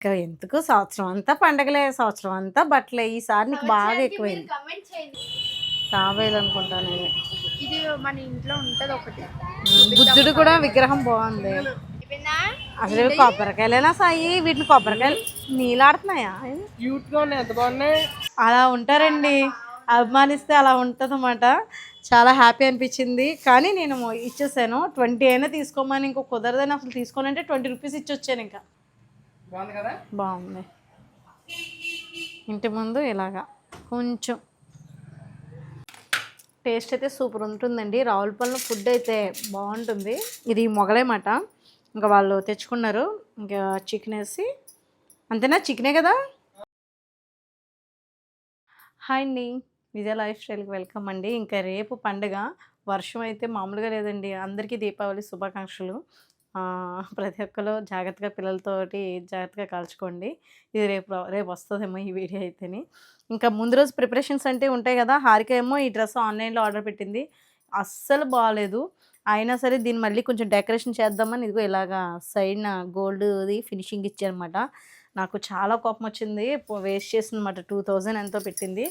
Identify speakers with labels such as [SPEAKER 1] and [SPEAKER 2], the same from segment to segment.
[SPEAKER 1] ఇంకా ఎందుకు సంవత్సరం అంతా పండగలే, సంవత్సరం అంతా బట్టలే. ఈసారి నీకు బాగా ఎక్కువైంది. తాబేలనుకుంటా నేను.
[SPEAKER 2] ఇది మన ఇంట్లో ఉంటది ఒకటి.
[SPEAKER 1] బుద్ధుడు కూడా విగ్రహం బాగుంది. అసలు కొబ్బరికాయలేనా సాయి? వీటిని కొబ్బరికాయలు నీలాడుతున్నాయా?
[SPEAKER 2] ఎంత బాగున్నాయి.
[SPEAKER 1] అలా ఉంటారండి, అభిమానిస్తే అలా ఉంటుంది అన్నమాట. చాలా హ్యాపీ అనిపించింది. కానీ నేను ఇచ్చేసాను. 20 అయినా తీసుకోమని, ఇంకో కుదరదని అసలు తీసుకోనంటే 20 రూపీస్ ఇచ్చి వచ్చాను. ఇంకా
[SPEAKER 2] బాగుంది కదా,
[SPEAKER 1] బాగుంది. ఇంటి ముందు ఇలాగా కొంచెం టేస్ట్ అయితే సూపర్ ఉంటుందండి. రావులపల్లి ఫుడ్ అయితే బాగుంటుంది. ఇది మొగలేమాట. ఇంకా వాళ్ళు తెచ్చుకున్నారు. ఇంకా చికెన్ వేసి అంతేనా, చికెనే కదా. హాయ్ అండి, విజయ లైఫ్ స్టైల్కి వెల్కమ్ అండి. ఇంకా రేపు పండుగ. వర్షం అయితే మామూలుగా లేదండి. అందరికీ దీపావళి శుభాకాంక్షలు. ప్రతి ఒక్కరు జాగ్రత్తగా పిల్లలతోటి జాగ్రత్తగా కాల్చుకోండి. ఇది రేపు వస్తుందేమో ఈ వీడియో అయితేని. ఇంకా ముందు రోజు ప్రిపరేషన్స్ అంటే ఉంటాయి కదా. హారిక ఏమో ఈ డ్రెస్ ఆన్లైన్లో ఆర్డర్ పెట్టింది, అస్సలు బాగాలేదు. అయినా సరే దీన్ని మళ్ళీ కొంచెం డెకరేషన్ చేద్దామని ఇదిగో ఇలాగా సైడ్న గోల్డ్ది ఫినిషింగ్ ఇచ్చారనమాట. నాకు చాలా కోపం వచ్చింది. వేస్ట్ చేసిందన్నమాట. 2000 ఎంతో పెట్టింది.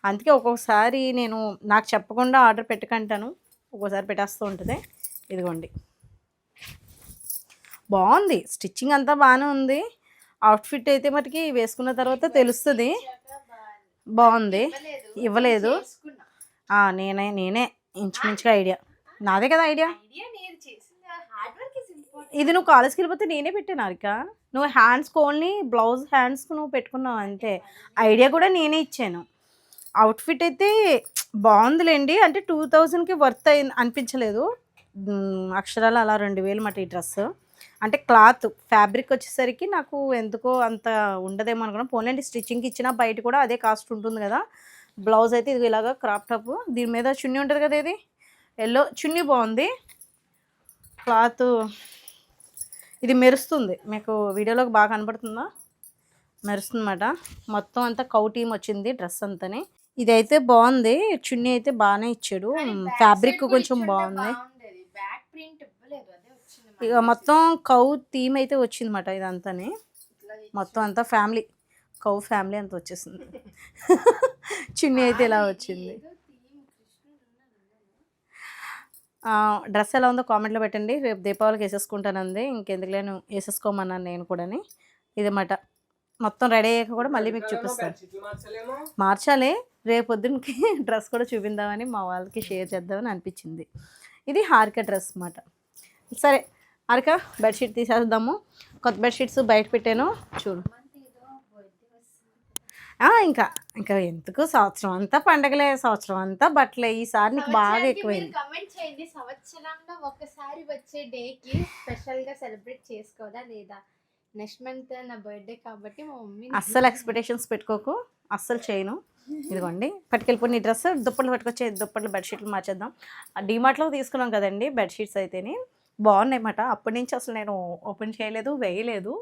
[SPEAKER 1] అందుకే ఒక్కొక్కసారి నేను నాకు చెప్పకుండా ఆర్డర్ పెట్టుకుంటాను, ఒక్కోసారి పెట్టేస్తూ ఉంటుంది. ఇదిగోండి, బాగుంది. స్టిచ్చింగ్ అంతా బాగానే ఉంది. అవుట్ఫిట్ అయితే మటుకి వేసుకున్న తర్వాత తెలుస్తుంది. బాగుంది. ఇవ్వలేదు, నేనే ఇంచుమించుగా ఐడియా నాదే కదా ఐడియా. ఇది నువ్వు కాలేజ్కి వెళ్ళిపోతే నేనే పెట్టాను హారిక. నువ్వు హ్యాండ్స్కి ఓన్లీ బ్లౌజ్ హ్యాండ్స్కి నువ్వు పెట్టుకున్నావు అంతే. ఐడియా కూడా నేనే ఇచ్చాను. అవుట్ఫిట్ అయితే బాగుందిలేండి. అంటే 2000కి వర్త్ అనిపించలేదు. అక్షరాలు అలా 2000 మాట ఈ డ్రెస్. అంటే క్లాత్ ఫ్యాబ్రిక్ వచ్చేసరికి నాకు ఎందుకో అంత ఉండదేమో అనుకున్నాను. పోన్లేండి, స్టిచ్చింగ్కి ఇచ్చిన బయట కూడా అదే కాస్ట్ ఉంటుంది కదా. బ్లౌజ్ అయితే ఇది ఇలాగా క్రాప్ టాప్, దీని మీద చున్నీ ఉంటుంది కదా. ఇది ఎల్లో చున్నీ బాగుంది. క్లాత్ ఇది మెరుస్తుంది, మీకు వీడియోలోకి బాగా కనపడుతుందా? మెరుస్తుంది అన్నమాట. మొత్తం అంతా కౌ టీమ్ వచ్చింది డ్రెస్ అంతానే. ఇదైతే బాగుంది. చున్నీ అయితే బాగానే ఇచ్చాడు. ఫ్యాబ్రిక్ కొంచెం బాగుంది. ఇక మొత్తం కౌ థీమ్ అయితే వచ్చింది అన్నమాట. ఇదంతానే మొత్తం అంతా ఫ్యామిలీ, కౌ ఫ్యామిలీ అంతా వచ్చేసింది. చున్నీ అయితే ఇలా వచ్చింది. డ్రెస్ ఎలా ఉందో కామెంట్లో పెట్టండి. రేపు దీపావళికి వేసేసుకుంటానంది. ఇంకెందుకు లేను, వేసేసుకోమన్నాను నేను కూడా. ఇదన్నమాట. మొత్తం రెడీ అయ్యాక కూడా మళ్ళీ మీకు చూపిస్తాను. మార్చాలి, రేపు పొద్దున్నకి డ్రెస్ కూడా చూపిందామని మా వాళ్ళకి షేర్ చేద్దామని అనిపించింది. ఇది హారిక డ్రెస్ అన్నమాట. సరే హారిక, బెడ్షీట్ తీసేద్దాము. కొత్త బెడ్షీట్స్ బయట పెట్టాను చూడు. ఇంకా ఇంకా ఎందుకు సంవత్సరం అంతా పండగలే, సంవత్సరం అంతా బట్టలే. ఈసారి నీకు బాగా ఎక్కువైంది.
[SPEAKER 2] కమెంట్ చేయండి, సంవత్సరంలో ఒకసారి వచ్చే డేకి స్పెషల్గా సెలబ్రేట్ చేసుకోదా లేదా. నెక్స్ట్ మంత్ నా బర్త్డే కాబట్టి మా మమ్మీ
[SPEAKER 1] అస్సలు ఎక్స్పెక్టేషన్స్ పెట్టుకోకు, అస్సలు చేయను. ఇదిగోండి, పట్టుకెళ్ళిపోయి డ్రెస్ దుప్పట్లు పట్టుకొచ్చే, దుప్పట్లు బెడ్షీట్లు మార్చేద్దాం. డీమార్ట్లో తీసుకున్నాం కదండి బెడ్షీట్స్ అయితేని బాగున్నాయి అన్నమాట. అప్పటి నుంచి అసలు నేను ఓపెన్ చేయలేదు, వేయలేదు.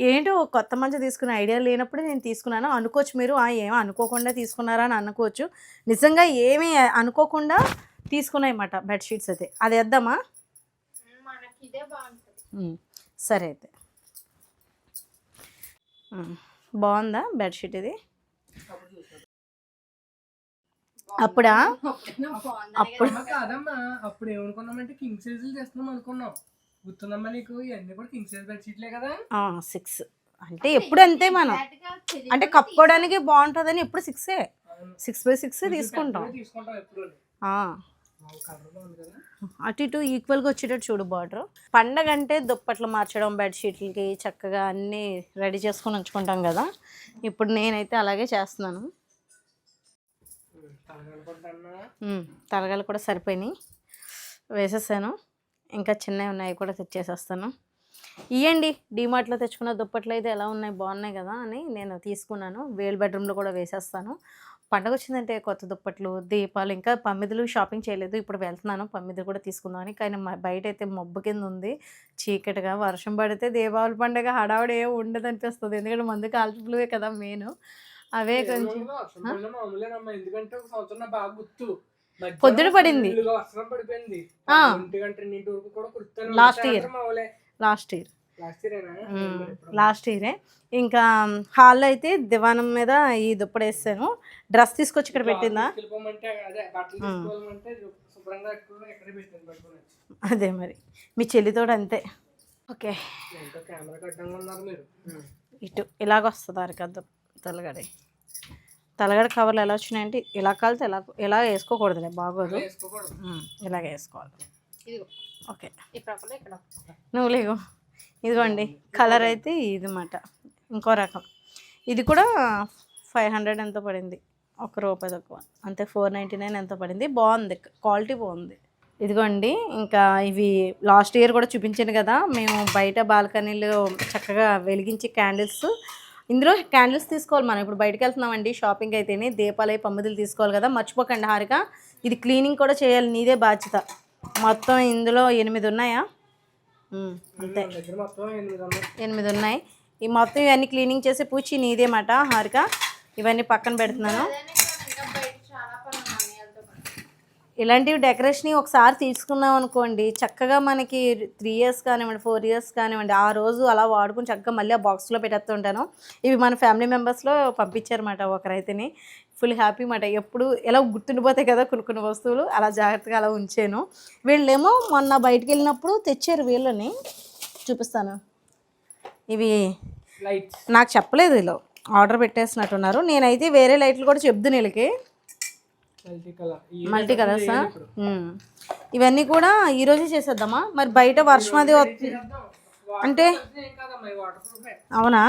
[SPEAKER 1] ఏంటో కొత్త మంచి తీసుకునే ఐడియా లేనప్పుడు నేను తీసుకున్నాను అనుకోవచ్చు. మీరు ఏమో అనుకోకుండా తీసుకున్నారా అని అనుకోవచ్చు. నిజంగా ఏమీ అనుకోకుండా తీసుకున్నాయి అన్నమాట బెడ్షీట్స్ అయితే. అది వేద్దామా? సరే అయితే. బాగుందా బెడ్షీట్ ఇది? అప్పుడా?
[SPEAKER 2] అప్పుడు కాదమ్మా, అప్పుడు ఏమనుకున్నామంటే కింగ్ సైజులు చేస్తున్నాం అనుకున్నాం. గుర్తుందమ్మా నీకు? ఇవన్నీ కూడా కింగ్ సైజ్ బెడ్షీట్లే కదా.
[SPEAKER 1] 6 అంటే ఎప్పుడు అంతే. మనం అంటే కప్పుకోవడానికి బాగుంటుందని ఎప్పుడు 6x6 తీసుకుంటాం. అటు ఇటు ఈక్వల్గా వచ్చేటట్టు చూడు బార్డర్. పండగ అంటే దుప్పట్లు మార్చడం, బెడ్షీట్లకి చక్కగా అన్నీ రెడీ చేసుకొని ఉంచుకుంటాం కదా. ఇప్పుడు నేనైతే అలాగే చేస్తున్నాను. తలగాలు కూడా సరిపోయినాయి, వేసేసాను. ఇంకా చిన్నవి ఉన్నాయి కూడా తెచ్చేసేస్తాను. ఇవ్వండి, డీమార్ట్లో తెచ్చుకున్న దుప్పట్లు అయితే ఎలా ఉన్నాయి, బాగున్నాయి కదా అని నేను తీసుకున్నాను. వేల్ బెడ్రూమ్లో కూడా వేసేస్తాను. పండగ వచ్చిందంటే కొత్త దుప్పట్లు, దీపాలు, ఇంకా పమ్మిదులు షాపింగ్ చేయలేదు. ఇప్పుడు వెళ్తున్నాను పమ్మిదులు కూడా తీసుకుందామని. కానీ బయట అయితే మబ్బు కింద ఉంది, చీకటిగా. వర్షం పడితే దీపావళి పండుగ హడావుడి ఏం ఉండదు అనిపిస్తుంది. ఎందుకంటే మందు కాల్పులువే కదా మెయిన్. అవే కొంచెం పొద్దున పడింది లాస్ట్ ఇయర్. లాస్ట్ ఇయరే. ఇంకా హాల్లో అయితే దివానం మీద ఈ దుప్పటి వేసాను. డ్రెస్ తీసుకొచ్చి ఇక్కడ పెట్టిందా? అదే మరి మీ చెల్లితోడు అంతే. ఓకే ఇటు ఇలాగ వస్తుంది అరకద్దు తలగడ. తలగడ కవర్లు ఎలా వచ్చినాయంటే ఇలా కలితే ఇలా వేసుకోకూడదులే, బాగోదు. ఇలాగ వేసుకోవాలి. ఓకే నువ్వు లేవు. ఇదిగోండి కలర్ అయితే ఇది మాట, ఇంకో రకం. ఇది కూడా 500 ఎంతో పడింది, ₹1 తక్కువ అంతే. 499 ఎంతో పడింది. బాగుంది, క్వాలిటీ బాగుంది. ఇదిగోండి ఇంకా ఇవి లాస్ట్ ఇయర్ కూడా చూపించాను కదా, మేము బయట బాల్కనీలో చక్కగా వెలిగించి క్యాండిల్స్. ఇందులో క్యాండిల్స్ తీసుకోవాలి మనం. ఇప్పుడు బయటకు వెళ్తున్నామండి షాపింగ్ అయితేనే, దీపాలు అయి పమ్మిదులు తీసుకోవాలి కదా. మర్చిపోకండి హారిక, ఇది క్లీనింగ్ కూడా చేయాలి, నీదే బాధ్యత. మొత్తం ఇందులో 8 ఉన్నాయా? అంతే 8 ఉన్నాయి. ఈ మొత్తం ఇవన్నీ క్లీనింగ్ చేసి పూచి నీదే మాట హారిక. ఇవన్నీ పక్కన పెడుతున్నాను. ఇలాంటివి డెకరేషన్ ఒకసారి తీసుకున్నాం అనుకోండి, చక్కగా మనకి 3 ఇయర్స్ కానివ్వండి, 4 ఇయర్స్ కానివ్వండి, ఆ రోజు అలా వాడుకుని చక్కగా మళ్ళీ ఆ బాక్స్లో పెట్టేస్తూ ఉంటాను. ఇవి మన ఫ్యామిలీ మెంబర్స్లో పంపించారన్నమాట ఒకరైతేని. ఫుల్ హ్యాపీ మాట. ఎప్పుడు ఎలా గుర్తుండిపోతాయి కదా కొన్ని వస్తువులు, అలా జాగ్రత్తగా అలా ఉంచాను. వీళ్ళేమో మొన్న బయటికి వెళ్ళినప్పుడు తెచ్చారు, వీళ్ళని చూపిస్తాను. ఇవి నాకు చెప్పలేదు, వీళ్ళు ఆర్డర్ పెట్టేసినట్టున్నారు. నేనైతే వేరే లైట్లు కూడా చెప్దు వీళ్ళకి, మల్టీ కలర్సా. ఇవన్నీ కూడా ఈరోజే చేసేద్దామా? మరి బయట వర్షం అది వస్తుంది అంటే అవునా,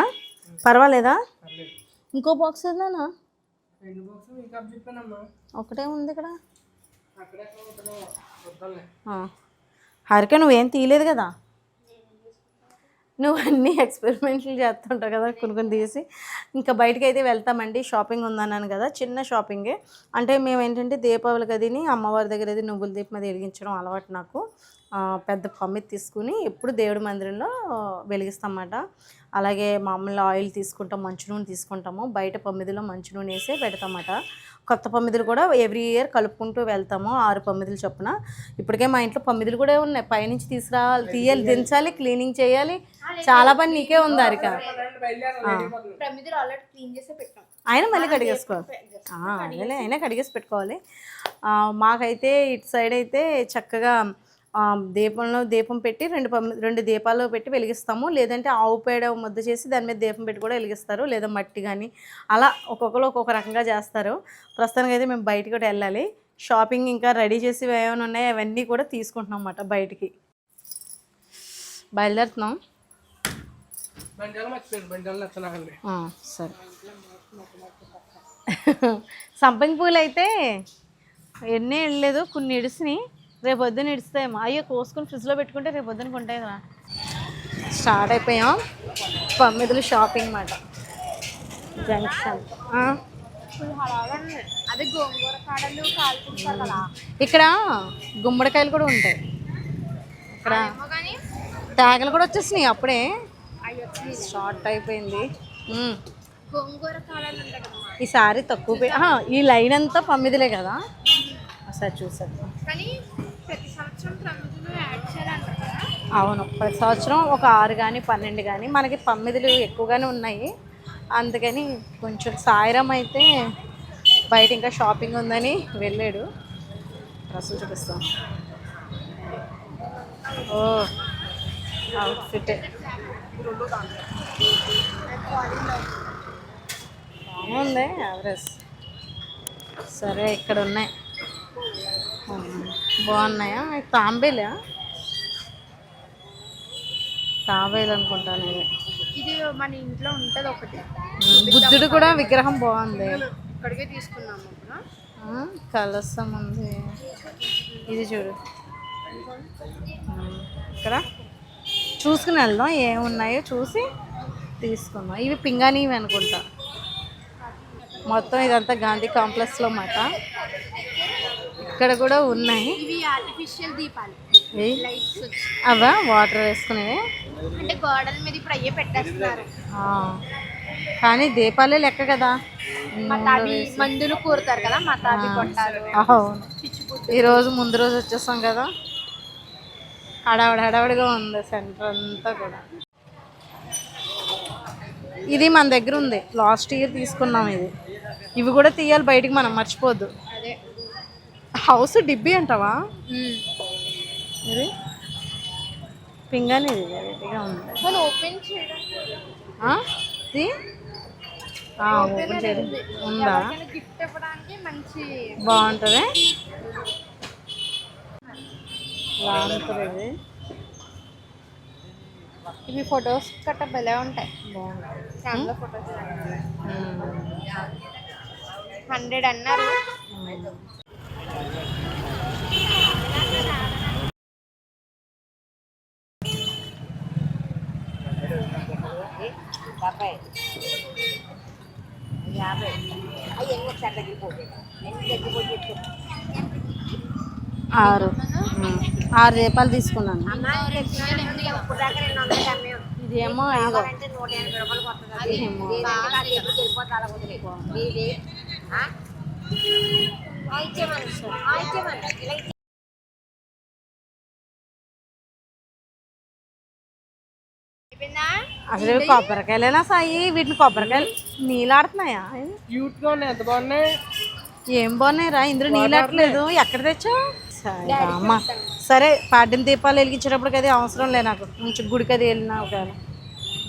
[SPEAKER 1] పర్వాలేదా? ఇంకో బాక్స్ ఏదైనా ఒకటే ఉంది ఇక్కడ. హారిక నువ్వేం తీయలేదు కదా, నువ్వు అన్నీ ఎక్స్పెరిమెంట్లు చేస్తుంటావు కదా, కొన్ని తీసి. ఇంకా బయటకు అయితే వెళ్తామండి, షాపింగ్ ఉందన్నాను కదా, చిన్న షాపింగే. అంటే మేము ఏంటంటే దీపావళికి అదిని అమ్మవారి దగ్గర అది నువ్వుల దీపం అది వెలిగించడం అలవాటు నాకు. పెద్ద పమ్మిది తీసుకుని ఎప్పుడు దేవుడి మందిరంలో వెలిగిస్తామన్నమాట. అలాగే మామూలు ఆయిల్ తీసుకుంటాం, మంచు నూనె తీసుకుంటాము. బయట పమ్మిదిలో మంచు నూనె వేసే పెడతామన్నమాట. కొత్త పమ్మిదులు కూడా ఎవ్రీ ఇయర్ కలుపుకుంటూ వెళ్తాము, 6 పమ్మిదులు చొప్పున. ఇప్పటికే మా ఇంట్లో పమ్మిదులు కూడా ఉన్నాయి, పైనుంచి తీయాలి, దించాలి, క్లీనింగ్ చేయాలి, చాలా పని నీకే ఉంది హారిక. ఆయన మళ్ళీ కడిగేసుకోవాలి, అదేలే అయినా కడిగేసి పెట్టుకోవాలి. మాకైతే ఇటు సైడ్ అయితే చక్కగా దీపం పెట్టి 2 దీపాలు పెట్టి వెలిగిస్తాము. లేదంటే ఆవు పేడ ముద్ద చేసి దాని మీద దీపం పెట్టి కూడా వెలిగిస్తారు, లేదా మట్టి కానీ అలా ఒక్కొక్కరు ఒక్కొక్క రకంగా చేస్తారు. ప్రస్తుతానికి అయితే మేము బయటికి కూడా వెళ్ళాలి. షాపింగ్ ఇంకా రెడీ చేసి ఏమైనా ఉన్నాయో అవన్నీ కూడా తీసుకుంటున్నాం అన్నమాట. బయటికి బయలుదేరుతున్నాం. సరే సంపంగి పూలు అయితే ఎన్ని వెళ్ళలేదు, కొన్ని ఇడిసినాయి, రేపు పొద్దున్న ఇడుస్తాయేమో. అయ్యో కోసుకొని ఫ్రిడ్జ్లో పెట్టుకుంటే రేపు పొద్దున్న కొంటాయి కదా. స్టార్ట్ అయిపోయాం పమ్మిదులు షాపింగ్ మాట. జంక్షన్ ఇక్కడ గుమ్మడికాయలు కూడా ఉంటాయి. ఇక్కడ తేగలు కూడా వచ్చేసినాయి అప్పుడే, స్టార్ట్ అయిపోయింది. ఈసారి తక్కువ ఈ లైన్ అంతా పమ్మిదిలే కదా, ఒకసారి చూసాను. అవును, ప్రతి సంవత్సరం ఒక 6 కానీ 12 కానీ మనకి పమ్మిదులు ఎక్కువగానే ఉన్నాయి. అందుకని కొంచెం సాయిరామ్ అయితే బయట ఇంకా షాపింగ్ ఉందని వెళ్ళాడు. డ్రెస్సులు చూపిస్తాం. ఓ అవుట్ఫిట్ బాగుంది, యావరేజ్. సరే ఇక్కడ ఉన్నాయి, బాగున్నాయా? తాంబేలా, తాంబేలు అనుకుంటాను.
[SPEAKER 2] ఇది మన ఇంట్లో ఉంటుంది ఒకటి,
[SPEAKER 1] బుద్ధుడు కూడా విగ్రహం బాగుంది.
[SPEAKER 2] ఇక్కడికే తీసుకున్నాము.
[SPEAKER 1] కలసం ఉంది, ఇది చూడు. ఇక్కడ చూసుకుని వెళ్దాం, ఏమున్నాయో చూసి తీసుకుందాం. ఇవి పింగాణివి అనుకుంటా. మొత్తం ఇదంతా గాంధీ కాంప్లెక్స్లో మాట. ఇక్కడ కూడా ఉన్నాయి.
[SPEAKER 2] ఇవి ఆర్టిఫిషియల్ దీపాలు,
[SPEAKER 1] అవా వాటర్ వేసుకునేవి,
[SPEAKER 2] అంటే గోడల మీద ఇప్పుడు అయ్యే పెట్టేస్తున్నారు.
[SPEAKER 1] కానీ దీపాలే లెక్క కదా,
[SPEAKER 2] మందులు కూరుతారు కదా, మతాబి కొట్టారు.
[SPEAKER 1] అవును, ఈరోజు ముందు రోజు వచ్చేస్తాం కదా, హడావిడిగా ఉంది సెంటర్ అంతా కూడా. ఇది మన దగ్గర ఉంది, లాస్ట్ ఇయర్ తీసుకున్నాం ఇది. ఇవి కూడా తీయాలి బయటికి, మనం మర్చిపోద్దు.
[SPEAKER 2] అదే
[SPEAKER 1] హౌస్ డిబ్బీ అంటావా ఇది? పింగాని ఇది వెరైటీగా ఉంది.
[SPEAKER 2] మనం ఓపెన్ చేయడం
[SPEAKER 1] ఇది ఓపెన్ చేయడం ఉందా?
[SPEAKER 2] గిఫ్ట్ ఇవ్వడానికి మంచి
[SPEAKER 1] బాగుంటుంది, బాగుంటుంది ఇది.
[SPEAKER 2] ఇవి ఫొటోస్ గట్రా భలే ఉంటాయి.
[SPEAKER 1] బాగుంటుంది.
[SPEAKER 2] కెమెరా ఫొటోస్ 100 అన్నారు.
[SPEAKER 1] ఆరు దీపాలు తీసుకున్నాను. ఇదేమో 5. అసలు కొబ్బరికాయలేనా సాయి? వీటిని కొబ్బరికాయలు నీళ్ళాడుతున్నాయా?
[SPEAKER 3] క్యూట్గా ఉన్నాయి, ఎంత బాగున్నాయి.
[SPEAKER 1] ఏం బాగున్నాయి రా, ఇందులో నీళ్ళట్లేదు. ఎక్కడ తెచ్చావు? సరే అమ్మ, సరే పాడ్యం దీపాలు వెలిగించేటప్పుడు అది అవసరం లే నాకు, కొంచెం గుడికి అది వెళ్ళినా ఒకవేళ.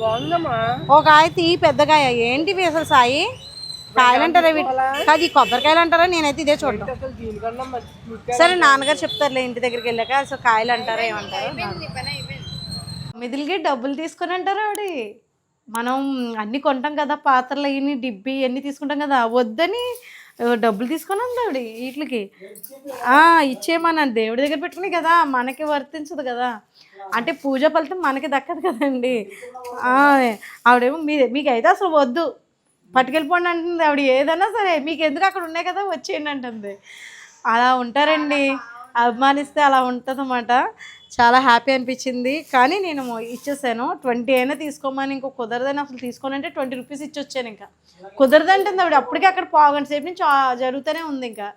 [SPEAKER 3] బాగుందమ్మా.
[SPEAKER 1] ఒక కాయ తీ, పెద్దకాయ. ఏంటివి అసలు సాయి? కాయలు అంటారా వీటి? కాదు, ఈ కొబ్బరికాయలు అంటారా? నేనైతే ఇదే చూడడం. సరే నాన్నగారు చెప్తారులే ఇంటి దగ్గరికి వెళ్ళాక. అసలు కాయలు అంటారా ఏమంటారు? మిదిలికి డబ్బులు తీసుకొని అంటారా ఆవిడ? మనం అన్నీ కొంటాం కదా, పాత్రలు అవి డిబ్బి అన్నీ తీసుకుంటాం కదా, వద్దని డబ్బులు తీసుకొని ఉంది ఆవిడ వీటికి. ఇచ్చేయమన్నాను, దేవుడి దగ్గర పెట్టుకుని కదా, మనకి వర్తించదు కదా, అంటే పూజ ఫలితం మనకి దక్కదు కదండి. ఆవిడేమో మీకు అయితే అసలు వద్దు, పట్టుకెళ్ళిపోండి అంటుంది ఆవిడ. ఏదైనా సరే మీకు ఎందుకు, అక్కడ ఉన్నాయి కదా వచ్చేయండి అంటుంది. అలా ఉంటారండి, అభిమానిస్తే అలా ఉంటుంది అన్నమాట. చాలా హ్యాపీ అనిపించింది. కానీ నేను ఇచ్చేసాను. 20 అయినా తీసుకోమని, ఇంకో కుదరదని అసలు తీసుకోనంటే 20 రూపీస్ ఇచ్చి వచ్చాను. ఇంకా కుదరదంటుంది ఆవిడ. అప్పటికే అక్కడ పావుగంట సేపు నుంచి జరుగుతూనే ఉంది. ఇంకా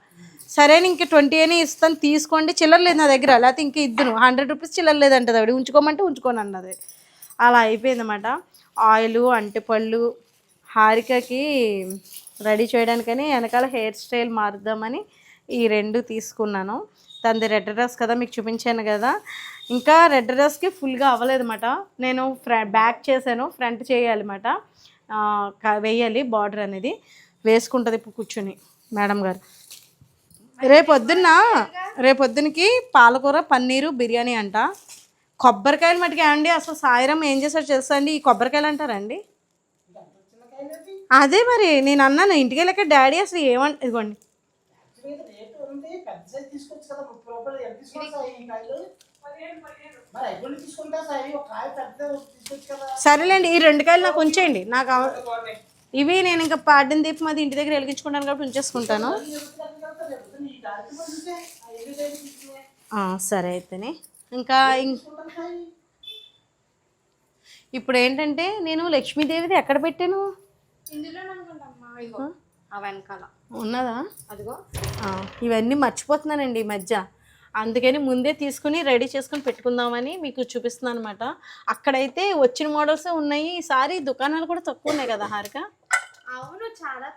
[SPEAKER 1] సరే ఇంక 20 అయినా ఇస్తాను తీసుకోండి, చిల్లర లేదు నా దగ్గర, లేకపోతే ఇంక ఇద్దును. 100 రూపీస్ చిల్లర లేదంటది ఆవిడ. ఉంచుకోమంటే ఉంచుకోను అన్నది. అలా అయిపోయింది అన్నమాట. ఆయిలు, అంటిపళ్ళు, హారికకి రెడీ చేయడానికని వెనకాల హెయిర్ స్టైల్ మారుద్దామని ఈ 2 తీసుకున్నాను. తనది రెడ్ డ్రెస్ కదా, మీకు చూపించాను కదా. ఇంకా రెడ్ డ్రెస్కి ఫుల్గా అవ్వలేదన్నమాట. నేను బ్యాక్ చేశాను, ఫ్రంట్ చేయాలన్నమాట. వేయాలి బార్డర్ అనేది. వేసుకుంటుంది ఇప్పుడు కూర్చుని మేడం గారు. రేపొద్దునకి పాలకూర, పన్నీరు, బిర్యానీ అంట. కొబ్బరికాయలు మటుకు అండి, అసలు సాయిరామ్ ఏం చేశారు తెలుసా అండి? ఈ కొబ్బరికాయలు అంటారండి. అదే మరి నేను అన్నాను ఇంటికి వెళ్ళాక, డాడీ అసలు ఇదిగోండి. సరేలేండి, ఈ 2 కాయలు నాకు ఉంచేయండి. నాకు ఇవి నేను ఇంకా పాడ్యం దీపం అది ఇంటి దగ్గర వెలిగించుకుంటాను కాబట్టి ఉంచేసుకుంటాను. సరే అయితేనే. ఇంకా ఇప్పుడు ఏంటంటే, నేను లక్ష్మీదేవిది ఎక్కడ పెట్టాను? ఉన్నదా? అదిగో. ఇవన్నీ మర్చిపోతున్నానండి ఈ మధ్య. అందుకని ముందే తీసుకుని రెడీ చేసుకుని పెట్టుకుందామని మీకు చూపిస్తున్నాను అనమాట. అక్కడైతే వచ్చిన మోడల్సే ఉన్నాయి. ఈసారి దుకాణాలు కూడా తక్కువ ఉన్నాయి కదా హారిక?
[SPEAKER 2] అవును, చాలా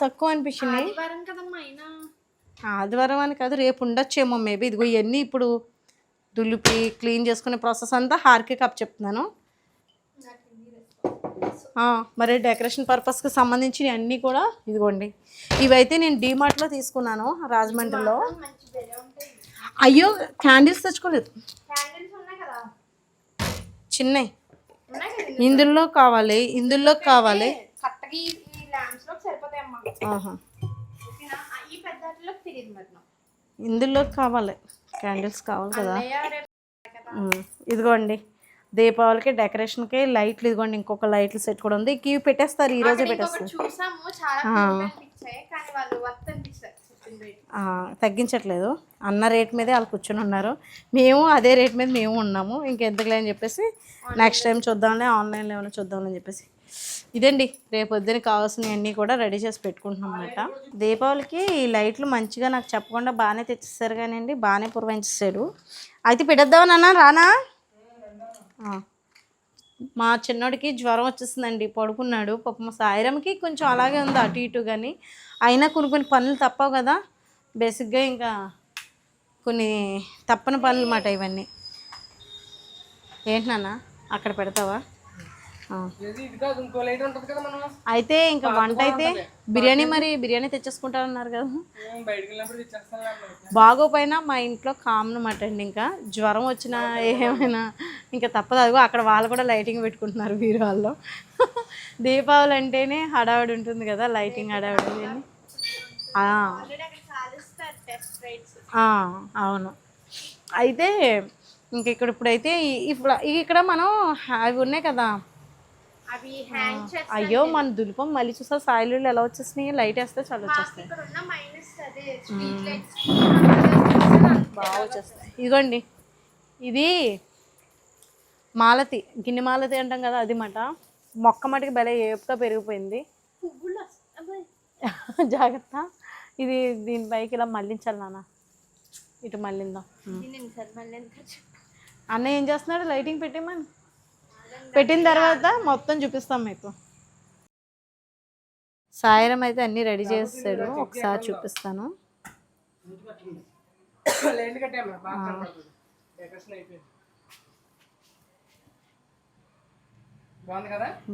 [SPEAKER 1] తక్కువ అనిపించింది. ఆదివారం అని కాదు, రేపు ఉండొచ్చేమో మేబీ. ఇదిగో ఇవన్నీ ఇప్పుడు దులిపి క్లీన్ చేసుకునే ప్రాసెస్ అంతా హారిక కప్ చెప్తున్నాను. మరి డెకరేషన్ పర్పస్కి సంబంధించిన అన్నీ కూడా ఇదిగోండి. ఇవైతే నేను డీమార్ట్లో తీసుకున్నాను, రాజమండ్రిలో. అయ్యో, క్యాండిల్స్ తెచ్చుకోలేదు, చిన్నవి. ఇందులో కావాలి, ఇందులో కావాలి. ఇందులో కావాలి, క్యాండిల్స్ కావాలి కదా. ఇదిగోండి, దీపావళికి డెకరేషన్కి లైట్లు. ఇదిగోండి, ఇంకొక లైట్లు సెట్ కూడా ఉంది. ఇవి పెట్టేస్తారు, ఈ రోజే పెట్టేస్తారు. తగ్గించట్లేదు, అన్న రేట్ మీదే వాళ్ళు కూర్చొని ఉన్నారు. మేము అదే రేట్ మీద మేము ఉన్నాము. ఇంకెందుకులే అని చెప్పేసి నెక్స్ట్ టైం చూద్దాంలే, ఆన్లైన్లో ఏమైనా చూద్దామని చెప్పేసి. ఇదండి, రేపొద్దున కావాల్సినవన్నీ కూడా రెడీ చేసి పెట్టుకుంటున్నాం అన్నమాట. దీపావళికి ఈ లైట్లు మంచిగా నాకు చెప్పకుండా బాగానే తెచ్చేసారు కానివ్వండి, బాగానే పురవించేసాడు. అయితే పెట్టేద్దామని అన్నా, రానా? మా చిన్నోడికి జ్వరం వచ్చేసిందండి, పడుకున్నాడు. పాపం సాయిరామ్కి కొంచెం అలాగే ఉంది అటు ఇటు, కానీ అయినా కొన్ని కొన్ని పనులు తప్పవు కదా. బేసిక్గా ఇంకా కొన్ని తప్పని పనులు అన్నమాట ఇవన్నీ. ఏంటి నాన్న అక్కడ పెడతావా?
[SPEAKER 3] ఇది కాదు, ఇంకో లైట్ ఉంటుంది కదా మనం
[SPEAKER 1] అయితే ఇంకా వంట అయితే బిర్యానీ, మరి బిర్యానీ తెచ్చేసుకుంటారన్నారు కదా.
[SPEAKER 3] బయటకు వెళ్ళినప్పుడు తెచ్చేస్తాను.
[SPEAKER 1] బాగోపోయినా మా ఇంట్లో కామన్ అన్నమాట అండి. ఇంకా జ్వరం వచ్చినా ఏమైనా ఇంకా తప్పదు. అదిగో అక్కడ వాళ్ళు కూడా లైటింగ్ పెట్టుకుంటున్నారు బీరువాల్లో. దీపావళి అంటేనే హడావిడి ఉంటుంది కదా, లైటింగ్ హడావిడి అని. అవును. అయితే ఇంక ఇప్పుడైతే ఇప్పుడు ఇక్కడ మనం అవి ఉన్నాయి కదా.
[SPEAKER 2] అవి హ్యాంగ్ చేస్తాను.
[SPEAKER 1] అయ్యో మన దులిపం మళ్ళీ చూసా సాయిలు ఎలా వచ్చేసినాయి, లైట్ వేస్తే చాలా వచ్చేస్తాయి.
[SPEAKER 2] ఇక్కడ ఉన్న మైనస్ అదే స్ట్రీట్ లైట్స్
[SPEAKER 1] బాగా వచ్చేస్తాయి. ఇదిగోండి, ఇది మాలతి, గిన్నె మాలతి అంటాం కదా, అది మాట. మొక్క మటుకు భలే ఏపుగా పెరిగిపోయింది.
[SPEAKER 2] పువ్వులు
[SPEAKER 1] జాగ్రత్త. ఇది దీనిపైకి ఇలా మళ్ళించాలి నాన్న, ఇటు మళ్ళిందాం. అన్న ఏం చేస్తున్నాడు? లైటింగ్ పెట్టేమని పెట్టిన తర్వాత మొత్తం చూపిస్తాం మీకు. సాయిరం అయితే అన్నీ రెడీ చేస్తాడు, ఒకసారి చూపిస్తాను.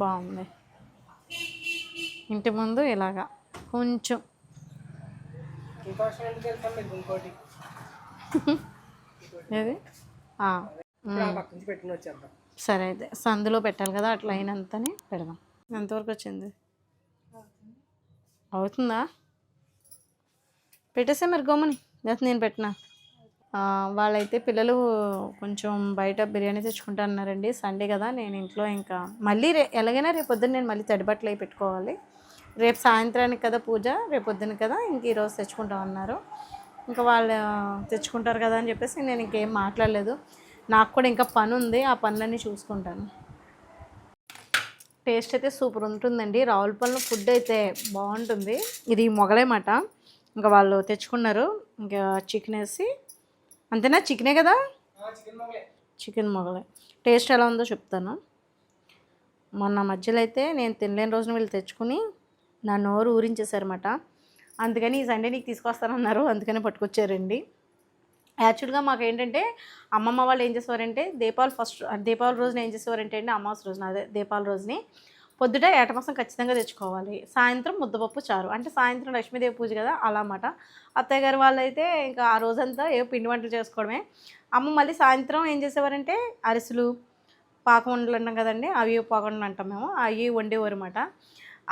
[SPEAKER 1] బాగుంది. ఇంటి ముందు ఇలాగా కొంచెం ఏది సరే అయితే సందులో పెట్టాలి కదా, అట్లా అయినంతనే పెడదాం. ఎంతవరకు వచ్చింది? అవుతుందా? పెట్టేసే మరి గమ్ముని, లేకపోతే నేను పెట్టినా. వాళ్ళైతే పిల్లలు కొంచెం బయట బిర్యానీ తెచ్చుకుంటా అన్నారండి. సండే కదా, నేను ఇంట్లో ఇంకా మళ్ళీ ఎలాగైనా రేపు పొద్దున్న నేను మళ్ళీ తడిబట్టలు అవి పెట్టుకోవాలి. రేపు సాయంత్రానికి కదా పూజ, రేపు పొద్దున కదా, ఇంక ఈరోజు తెచ్చుకుంటామన్నారు. ఇంకా వాళ్ళు తెచ్చుకుంటారు కదా అని చెప్పేసి నేను ఇంకేం మాట్లాడలేదు. నాకు కూడా ఇంకా పని ఉంది, ఆ పనులన్నీ చూసుకుంటాను. టేస్ట్ అయితే సూపర్ ఉంటుందండి. రావులపల్లిలో ఫుడ్ అయితే బాగుంటుంది. ఇది మొగలేమాట, ఇంకా వాళ్ళు తెచ్చుకున్నారు. ఇంకా చికెన్ వేసి అంతేనా, చికెనే కదా, చికెన్ మొగలే. టేస్ట్ ఎలా ఉందో చెప్తాను. మొన్న మధ్యలో అయితే నేను తినలేని రోజున వీళ్ళు తెచ్చుకుని నా నోరు ఊరించేశారన్నమాట. అందుకని ఈ సండే నీకు తీసుకొస్తానన్నారు, అందుకని పట్టుకొచ్చారండి. యాక్చువల్గా మాకు ఏంటంటే అమ్మమ్మ వాళ్ళు ఏం చేసేవారంటే దీపావళి రోజున ఏం చేసేవారంటే అండి, అమావాస్య రోజున, అదే దీపావళి రోజుని పొద్దుట ఏటమాసం ఖచ్చితంగా తెచ్చుకోవాలి, సాయంత్రం ముద్దపప్పు చారు. అంటే సాయంత్రం లక్ష్మీదేవి పూజ కదా, అలా అన్నమాట. అత్తయ్య గారు వాళ్ళు అయితే ఇంకా ఆ రోజంతా ఏ పిండి వంటలు చేసుకోవడమే. అమ్మ మళ్ళీ సాయంత్రం ఏం చేసేవారంటే అరిసెలు, పాకం వండలు అంటాం కదండి, అవి పాకండలు అంటాం మేము, అవి వండేవారు అన్నమాట.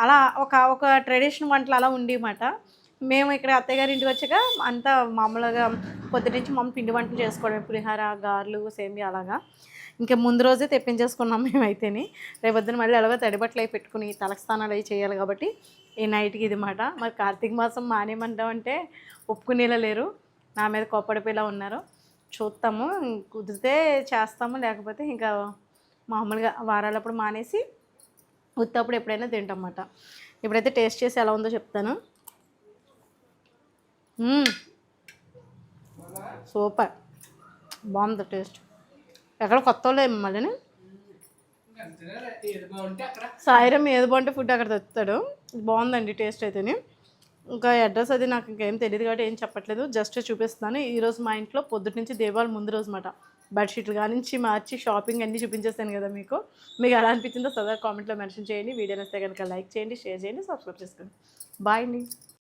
[SPEAKER 1] అలా ఒక ట్రెడిషనల్ వంటలు అలా ఉండేమాట. మేము ఇక్కడ అత్తయ్య గారి ఇంటికి వచ్చాక అంతా మామూలుగా పొద్దునుంచి మమ్మీ పిండి వంటలు చేసుకోవడం, పులిహార, గారెలు, సేమియా అలాగా. ఇంకా ముందు రోజే తెప్పించేసుకున్నాం మేమైతేని. రేపొద్దున మళ్ళీ ఎలాగో తడిబట్టలు అవి పెట్టుకుని తలకు స్నానాలు అవి చేయాలి కాబట్టి ఈ నైట్కి ఇది మాట. మరి కార్తీక మాసం మానేమంటామంటే ఒప్పుకునేలా లేరు, నా మీద కోప్పడిపోయేలా ఉన్నారు. చూస్తాము, కుదిరితే చేస్తాము, లేకపోతే ఇంకా మామూలుగా వారాలప్పుడు మానేసి ఉత్తప్పుడు ఎప్పుడైనా తింటాం అన్నమాట. ఇప్పుడైతే టేస్ట్ చేసి ఎలా ఉందో చెప్తాను. సూపర్, బాగుంది టేస్ట్. ఎక్కడ కొత్త వాళ్ళే మళ్ళీ సాయిరం ఏది బాగుంటే ఫుడ్ అక్కడ తెస్తాడు. బాగుందండి టేస్ట్ అయితేనే. ఇంకా అడ్రస్ అది నాకు ఇంకేం తెలియదు కాబట్టి ఏం చెప్పట్లేదు, జస్ట్ చూపిస్తున్నాను. ఈరోజు మా ఇంట్లో పొద్దుటి నుంచి దీపావళి ముందు రోజు మాట బెడ్షీట్లు కానించి మార్చి షాపింగ్ అన్నీ చూపించేస్తాను కదా మీకు. ఎలా అనిపించిందో సదా కామెంట్లో మెన్షన్ చేయండి. వీడియో నచ్చితే కనుక లైక్ చేయండి, షేర్ చేయండి, సబ్స్క్రైబ్ చేసుకోండి. బాయ్ అండి.